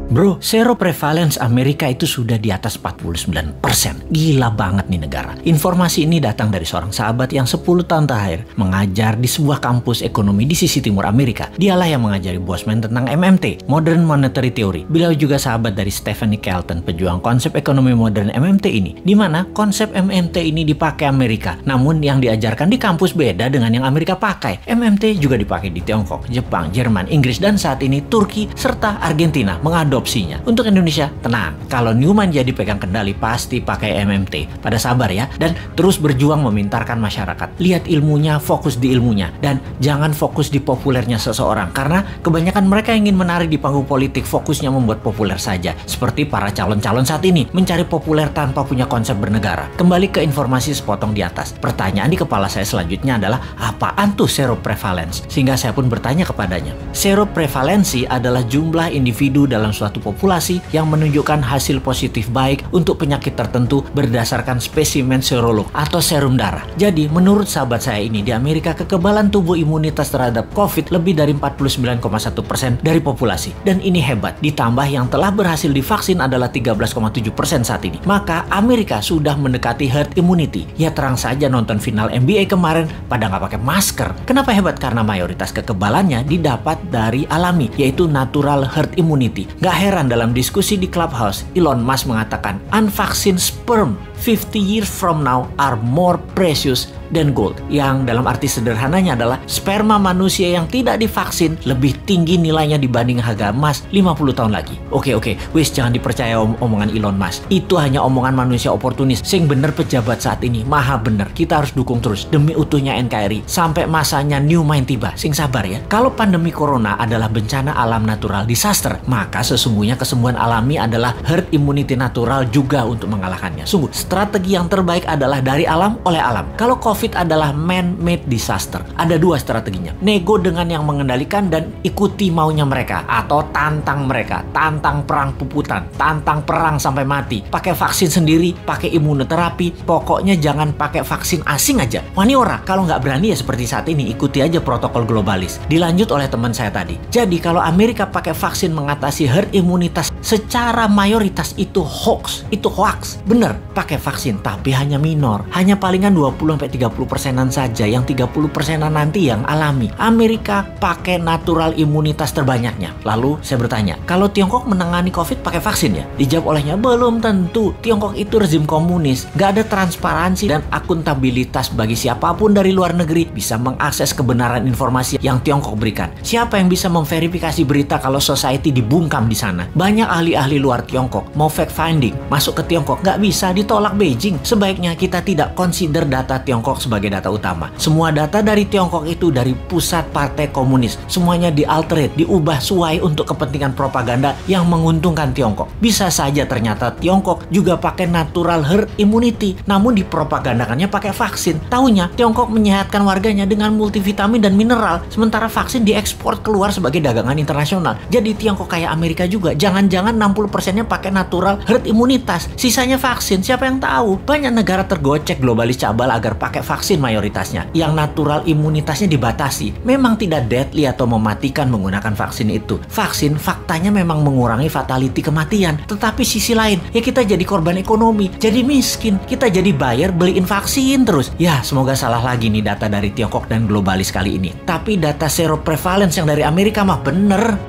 Bro, seroprevalence Amerika itu sudah di atas 49%. Gila banget nih negara. Informasi ini datang dari seorang sahabat yang 10 tahun terakhir mengajar di sebuah kampus ekonomi di sisi timur Amerika. Dialah yang mengajari Bosman tentang MMT, Modern Monetary Theory. Beliau juga sahabat dari Stephanie Kelton, pejuang konsep ekonomi modern MMT ini, di mana konsep MMT ini dipakai Amerika. Namun yang diajarkan di kampus beda dengan yang Amerika pakai. MMT juga dipakai di Tiongkok, Jepang, Jerman, Inggris, dan saat ini Turki serta Argentina mengadopsinya. Untuk Indonesia, tenang. Kalau Newman jadi pegang kendali, pasti pakai MMT. Pada sabar ya, dan terus berjuang memintarkan masyarakat. Lihat ilmunya, fokus di ilmunya, dan jangan fokus di populernya seseorang. Karena kebanyakan mereka ingin menarik di panggung politik, fokusnya membuat populer saja. Seperti para calon-calon saat ini, mencari populer tanpa punya konsep bernegara. Kembali ke informasi sepotong di atas. Pertanyaan di kepala saya selanjutnya adalah, apaan tuh seroprevalence? Sehingga saya pun bertanya kepadanya. Seroprevalensi adalah jumlah individu dalam suatu populasi yang menunjukkan hasil positif baik untuk penyakit tertentu berdasarkan spesimen serolog atau serum darah. Jadi, menurut sahabat saya ini, di Amerika kekebalan tubuh imunitas terhadap COVID lebih dari 49,1% dari populasi. Dan ini hebat. Ditambah yang telah berhasil divaksin adalah 13,7% saat ini. Maka Amerika sudah mendekati herd immunity. Ya terang saja nonton final NBA kemarin pada nggak pakai masker. Kenapa hebat? Karena mayoritas kekebalannya didapat dari alami, yaitu natural herd immunity. Gak heran dalam diskusi di Clubhouse, Elon Musk mengatakan, unvaccinated sperm 50 years from now are more precious than gold. Yang dalam arti sederhananya adalah sperma manusia yang tidak divaksin lebih tinggi nilainya dibanding harga emas 50 tahun lagi. Oke, wis jangan dipercaya omongan Elon Musk. Itu hanya omongan manusia oportunis. Sing bener pejabat saat ini, maha bener. Kita harus dukung terus demi utuhnya NKRI sampai masanya new mind tiba. Sing sabar ya. Kalau pandemi corona adalah bencana alam natural disaster, maka sesungguhnya kesembuhan alami adalah herd immunity natural juga untuk mengalahkannya. Sungguh, strategi yang terbaik adalah dari alam oleh alam. Kalau COVID adalah man-made disaster. Ada dua strateginya. Nego dengan yang mengendalikan dan ikuti maunya mereka. Atau tantang mereka. Tantang perang puputan. Tantang perang sampai mati. Pakai vaksin sendiri. Pakai imunoterapi. Pokoknya jangan pakai vaksin asing aja. Wani ora. Kalau nggak berani ya seperti saat ini. Ikuti aja protokol globalis. Dilanjut oleh teman saya tadi. Jadi kalau Amerika pakai vaksin mengatasi herd imunitas secara mayoritas itu hoax. Itu hoax. Bener. Pakai vaksin. Tapi hanya minor. Hanya palingan 20-30%an saja, yang 30%an nanti yang alami. Amerika pakai natural imunitas terbanyaknya. Lalu saya bertanya, kalau Tiongkok menangani COVID pakai vaksin ya? Dijawab olehnya, belum tentu. Tiongkok itu rezim komunis, gak ada transparansi dan akuntabilitas bagi siapapun dari luar negeri bisa mengakses kebenaran informasi yang Tiongkok berikan. Siapa yang bisa memverifikasi berita kalau society dibungkam di sana? Banyak ahli-ahli luar Tiongkok mau fact finding masuk ke Tiongkok, gak bisa, ditolak Beijing. Sebaiknya kita tidak consider data Tiongkok sebagai data utama. Semua data dari Tiongkok itu dari pusat partai komunis. Semuanya dialterate, diubah sesuai untuk kepentingan propaganda yang menguntungkan Tiongkok. Bisa saja ternyata Tiongkok juga pakai natural herd immunity, namun dipropagandakannya pakai vaksin. Taunya Tiongkok menyehatkan warganya dengan multivitamin dan mineral, sementara vaksin diekspor keluar sebagai dagangan internasional. Jadi Tiongkok kayak Amerika juga. Jangan-jangan 60%-nya pakai natural herd imunitas, sisanya vaksin. Siapa yang tahu? Banyak negara tergocek globalis cabal agar pakai vaksin mayoritasnya, yang natural imunitasnya dibatasi. Memang tidak deadly atau mematikan menggunakan vaksin itu. Vaksin faktanya memang mengurangi fatality kematian, tetapi sisi lain ya kita jadi korban ekonomi, jadi miskin, kita jadi buyer beliin vaksin terus. Ya semoga salah lagi nih data dari Tiongkok dan globalis kali ini. Tapi data seroprevalence yang dari Amerika mah bener.